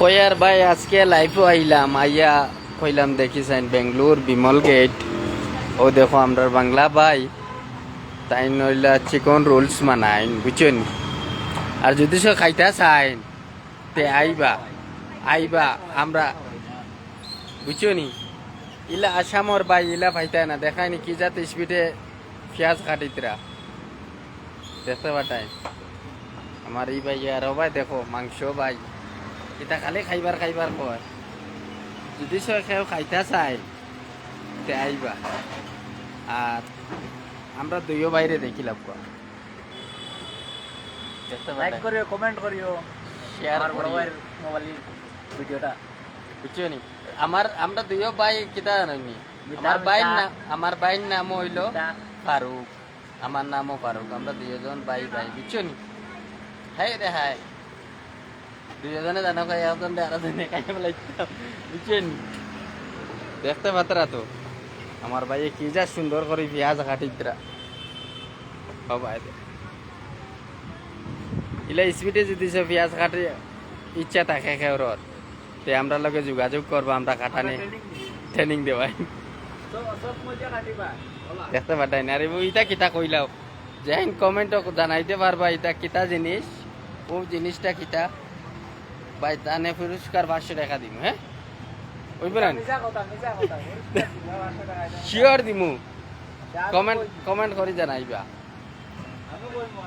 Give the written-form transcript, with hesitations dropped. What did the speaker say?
Choir ভাই আজকে লাইভও আইলাম আইয়া কইলাম দেখিছেন বেঙ্গলোর বিমল গেট ও দেখো আমরা বাংলা ভাই তাই নইলা চিকন রোলস মানাইন বুঝছেন আর যদি সে খাইতে চাইন তে আইবা আইবা আমরা বুঝছনি ইলা আসামর ভাই ইলা ভাইতাই না দেখায়নি কি যাতে স্পিডে পেঁয়াজ কাটিতরা দেখতে পাঠায় আমার এই ভাই আর ভাই দেখো মাংস ভাই এটা খালি খাইবার কয় যদি সে কেউ খাইতে চায় তে আইবা আর আমরা দুইও বাইরে দেখিলাম দেখতে লাইক পাঠায় করিও কমেন্ট করিও শেয়ার আর বড় করিও ভাইয়ের মোবাইল ভিডিওটা বুঝছো নি আমরা দুইও ভাই কিতা জানি মিঠা আমার বাইর নাম হইল মিঠা। ফারুক আমার নামও ফারুক আমরা দুইজন ভাই বুঝছো নি হাই রে হাই দুইজনে জানো খাই একজন আরো জনে খাই বলাইতাম বুঝছো নি দেখতে পাতরা তো আমার ভাই কি যা সুন্দর করে পেঁয়াজ কাটিতরা সবাই ইলা স্পিডে যদি সে পেঁয়াজ কাটে ইচ্ছা থাকে খেওরত তে আমরা লগে যোগাযোগ করবো আমরা কাটানে ট্রেনিং দেওয়াই সব মজা কাটিবা দেখতে পাঠাই না আরে ইটা কিতা কইলাও যেন কমেন্টও জানাইতে পারবা এটা কিতা জিনিস ও জিনিসটা কিতা ভাই তানে পুরস্কার 500 টাকা দিমু হ্যাঁ ওইবে না মিছা কথা শিওর দিমু কমেন্ট করে জানাইবা আমি বলবো